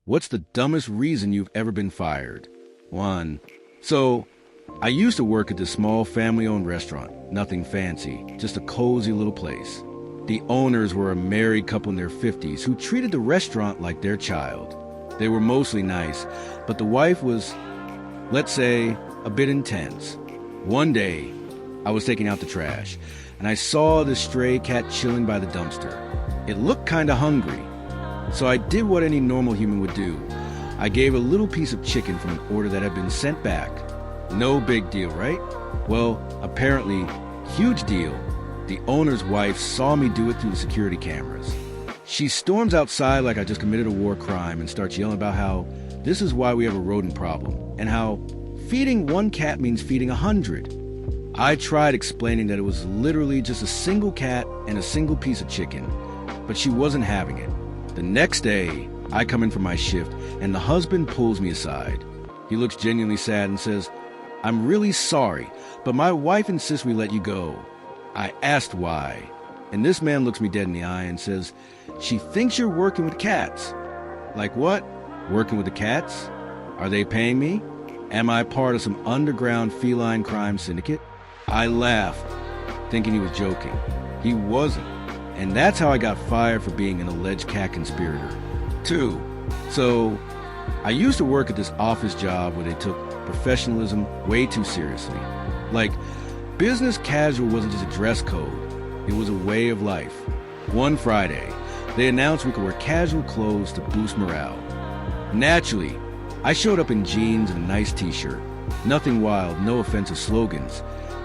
What's the dumbest reason you've ever been fired? 1. So, I used to work at this small family-owned restaurant. Nothing fancy, just a cozy little place. The owners were a married couple in their 50s who treated the restaurant like their child. They were mostly nice, but the wife was, let's say, a bit intense. One day, I was taking out the trash, and I saw this stray cat chilling by the dumpster. It looked kinda hungry, so I did what any normal human would do. I gave a little piece of chicken from an order that had been sent back. No big deal, right? Well, apparently, huge deal. The owner's wife saw me do it through the security cameras. She storms outside like I just committed a war crime and starts yelling about how this is why we have a rodent problem, and how feeding one cat means feeding 100. I tried explaining that it was literally just a single cat and a single piece of chicken, but she wasn't having it. The next day, I come in for my shift, and the husband pulls me aside. He looks genuinely sad and says, "I'm really sorry, but my wife insists we let you go." I asked why, and this man looks me dead in the eye and says, "She thinks you're working with cats." Like what? Working with the cats? Are they paying me? Am I part of some underground feline crime syndicate? I laughed, thinking he was joking. He wasn't, and that's how I got fired for being an alleged cat conspirator. 2. So, I used to work at this office job where they took professionalism way too seriously. Like, business casual wasn't just a dress code, it was a way of life. One Friday, they announced we could wear casual clothes to boost morale. Naturally, I showed up in jeans and a nice t-shirt. Nothing wild, no offensive slogans,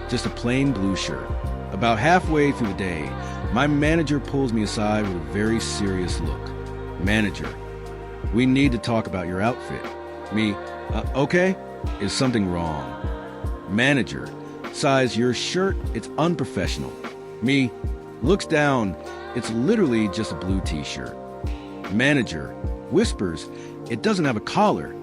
just a plain blue shirt. About halfway through the day, my manager pulls me aside with a very serious look. "Manager, we need to talk about your outfit." Me, okay? Is something wrong? Manager, sighs, "Your shirt, it's unprofessional." Me, looks down, it's literally just a blue t-shirt. Manager, whispers, "It doesn't have a collar."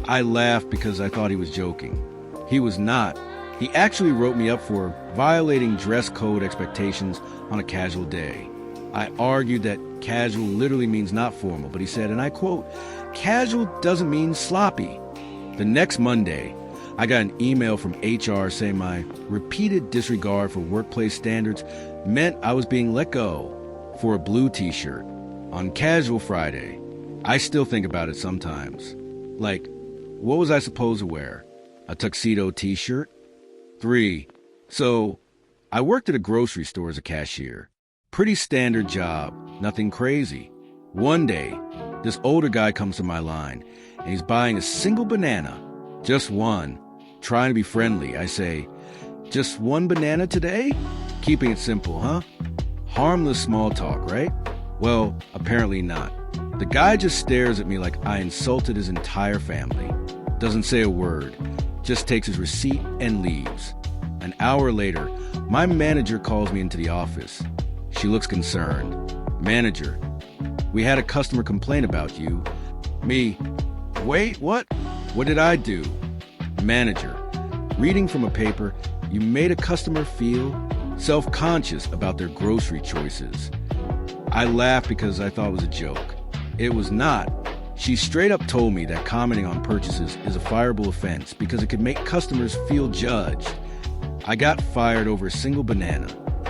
I laughed because I thought he was joking. He was not. He actually wrote me up for violating dress code expectations on a casual day. I argued that casual literally means not formal, but he said, and I quote, "Casual doesn't mean sloppy." The next Monday, I got an email from HR saying my repeated disregard for workplace standards meant I was being let go for a blue t-shirt on Casual Friday. I still think about it sometimes. Like, what was I supposed to wear? A tuxedo t-shirt? 3. So, I worked at a grocery store as a cashier. Pretty standard job, nothing crazy. One day, this older guy comes to my line, and he's buying a single banana. Just one. Trying to be friendly, I say, "Just one banana today?" Keeping it simple, huh? Harmless small talk, right? Well, apparently not. The guy just stares at me like I insulted his entire family. Doesn't say a word, just takes his receipt and leaves. An hour later, my manager calls me into the office. She looks concerned. "Manager, we had a customer complain about you." Me, "Wait, what? What did I do?" Manager, reading from a paper, "You made a customer feel self-conscious about their grocery choices." I laughed because I thought it was a joke. It was not. She straight up told me that commenting on purchases is a fireable offense because it could make customers feel judged. I got fired over a single banana.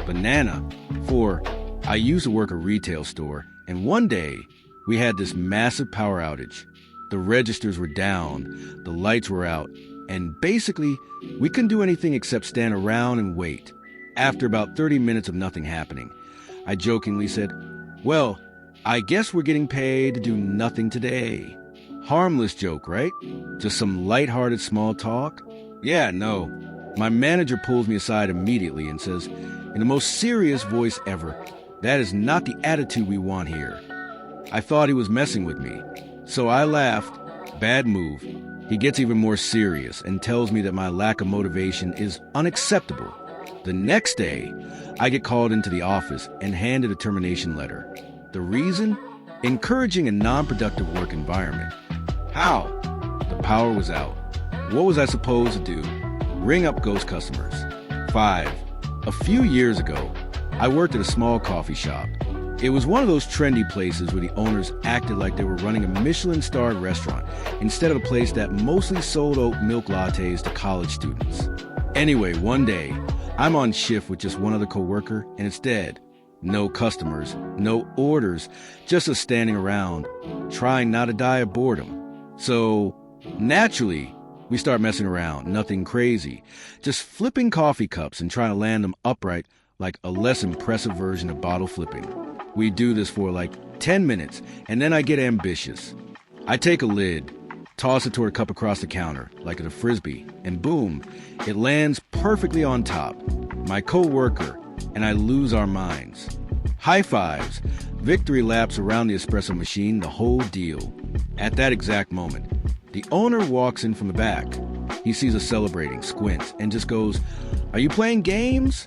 Banana? 4. I used to work a retail store, and one day, we had this massive power outage. The registers were down, the lights were out, and basically, we couldn't do anything except stand around and wait. After about 30 minutes of nothing happening, I jokingly said, "Well, I guess we're getting paid to do nothing today." Harmless joke, right? Just some lighthearted small talk? Yeah, no. My manager pulls me aside immediately and says, in the most serious voice ever, "That is not the attitude we want here." I thought he was messing with me, so I laughed. Bad move. He gets even more serious and tells me that my lack of motivation is unacceptable. The next day, I get called into the office and handed a termination letter. The reason? Encouraging a non-productive work environment. How? The power was out. What was I supposed to do? Ring up ghost customers. 5. A few years ago, I worked at a small coffee shop. It was one of those trendy places where the owners acted like they were running a Michelin-starred restaurant instead of a place that mostly sold oat milk lattes to college students. Anyway, one day, I'm on shift with just one other coworker, and it's dead. No customers, no orders, just us standing around, trying not to die of boredom. So, naturally, we start messing around, nothing crazy, just flipping coffee cups and trying to land them upright like a less impressive version of bottle flipping. We do this for like 10 minutes, and then I get ambitious. I take a lid, toss it toward a cup across the counter, like at a frisbee, and boom, it lands perfectly on top. My co-worker and I lose our minds. High fives, victory laps around the espresso machine, the whole deal. At that exact moment, the owner walks in from the back. He sees us celebrating, squints, and just goes, "Are you playing games?"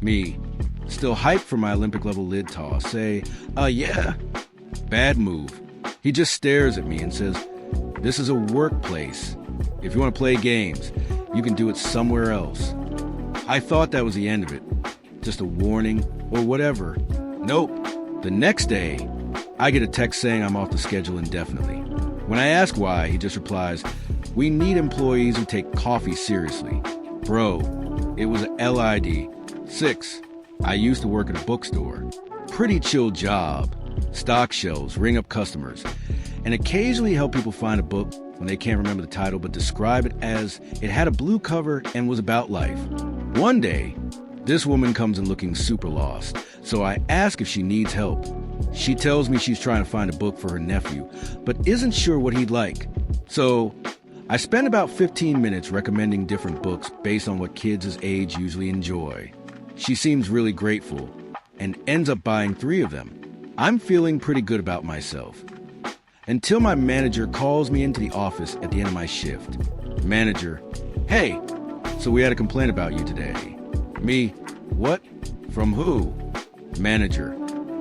Me, still hyped for my Olympic-level lid toss, say, yeah. Bad move. He just stares at me and says, "This is a workplace. If you want to play games, you can do it somewhere else." I thought that was the end of it. Just a warning or whatever. Nope. The next day, I get a text saying I'm off the schedule indefinitely. When I ask why, he just replies, "We need employees who take coffee seriously." Bro, it was a LID. 6. I used to work at a bookstore. Pretty chill job. Stock shelves, ring up customers, and occasionally help people find a book when they can't remember the title but describe it as it had a blue cover and was about life. One day, this woman comes in looking super lost, so I ask if she needs help. She tells me she's trying to find a book for her nephew, but isn't sure what he'd like. So I spend about 15 minutes recommending different books based on what kids his age usually enjoy. She seems really grateful and ends up buying 3 of them. I'm feeling pretty good about myself. Until my manager calls me into the office at the end of my shift. Manager, "Hey, so we had a complaint about you today." Me, "What? From who?" Manager,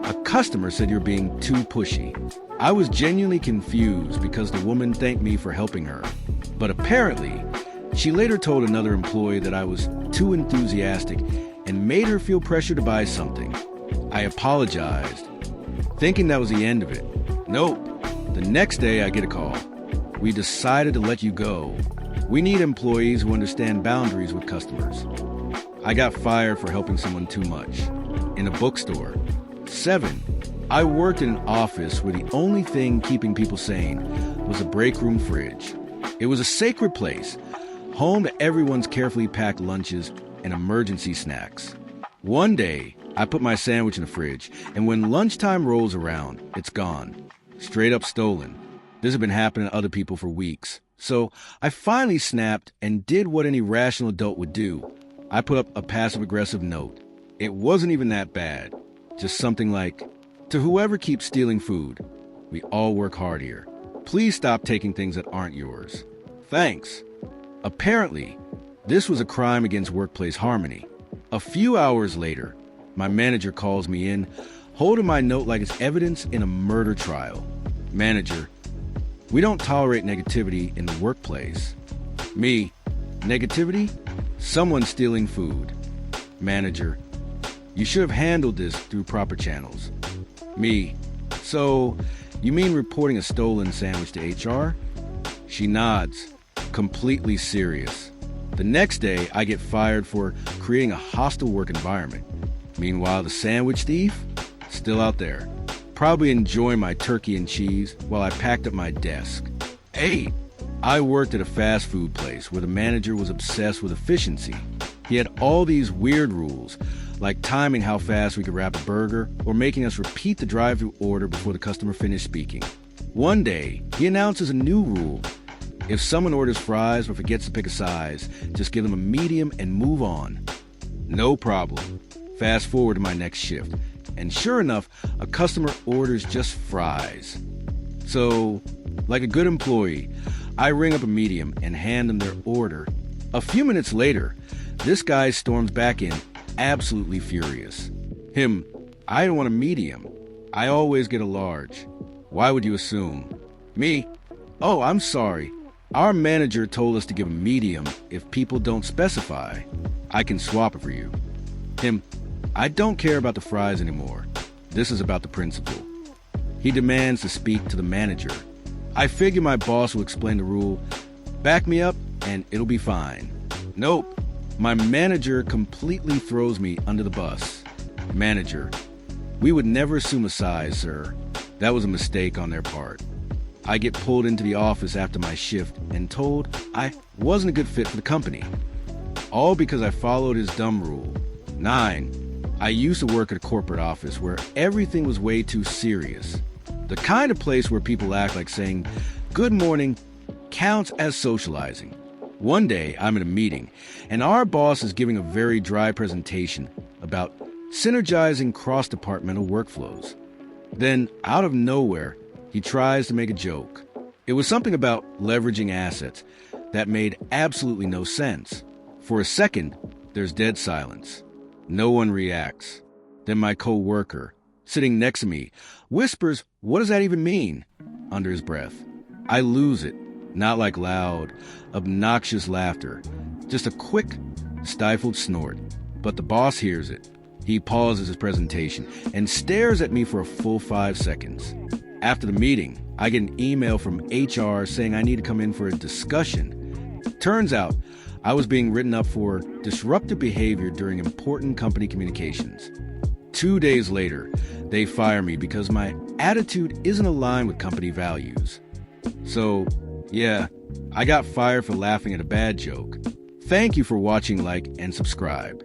"A customer said you're being too pushy." I was genuinely confused because the woman thanked me for helping her. But apparently, she later told another employee that I was too enthusiastic and made her feel pressure to buy something. I apologized, thinking that was the end of it. Nope. The next day I get a call. "We decided to let you go. We need employees who understand boundaries with customers." I got fired for helping someone too much. In a bookstore. 7. I worked in an office where the only thing keeping people sane was a break room fridge. It was a sacred place, home to everyone's carefully packed lunches and emergency snacks. One day, I put my sandwich in the fridge, and when lunchtime rolls around, it's gone. Straight up stolen. This had been happening to other people for weeks. So I finally snapped and did what any rational adult would do. I put up a passive-aggressive note. It wasn't even that bad. Just something like, "To whoever keeps stealing food, we all work hard here. Please stop taking things that aren't yours. Thanks." Apparently, this was a crime against workplace harmony. A few hours later, my manager calls me in, holding my note like it's evidence in a murder trial. Manager, "We don't tolerate negativity in the workplace." Me, "Negativity? Someone stealing food." Manager, "You should have handled this through proper channels." Me, "So, you mean reporting a stolen sandwich to HR?" She nods, completely serious. The next day, I get fired for creating a hostile work environment. Meanwhile, the sandwich thief, still out there, probably enjoying my turkey and cheese while I packed up my desk. 8. I worked at a fast food place where the manager was obsessed with efficiency. He had all these weird rules, like timing how fast we could wrap a burger or making us repeat the drive-thru order before the customer finished speaking. One day, he announces a new rule. If someone orders fries or forgets to pick a size, just give them a medium and move on. No problem. Fast forward to my next shift, and sure enough, a customer orders just fries. So, like a good employee, I ring up a medium and hand them their order. A few minutes later, this guy storms back in, absolutely furious. Him, "I don't want a medium. I always get a large. Why would you assume?" Me, "Oh, I'm sorry. Our manager told us to give a medium if people don't specify. I can swap it for you." Him, "I don't care about the fries anymore. This is about the principal. He demands to speak to the manager. I figure my boss will explain the rule, back me up, and it'll be fine. Nope. My manager completely throws me under the bus. Manager: "We would never assume a size, sir. That was a mistake on their part." I get pulled into the office after my shift and told I wasn't a good fit for the company. All because I followed his dumb rule. 9. I used to work at a corporate office where everything was way too serious. The kind of place where people act like saying, "Good morning," counts as socializing. One day, I'm in a meeting, and our boss is giving a very dry presentation about synergizing cross-departmental workflows. Then, out of nowhere, he tries to make a joke. It was something about leveraging assets that made absolutely no sense. For a second, there's dead silence. No one reacts. Then my co-worker, sitting next to me, whispers, "What does that even mean?" under his breath. I lose it, not like loud, obnoxious laughter, just a quick, stifled snort. But the boss hears it. He pauses his presentation and stares at me for a full 5 seconds. After the meeting, I get an email from HR saying I need to come in for a discussion. Turns out, I was being written up for disruptive behavior during important company communications. 2 days later, they fire me because my attitude isn't aligned with company values. So, yeah, I got fired for laughing at a bad joke. Thank you for watching, like, and subscribe.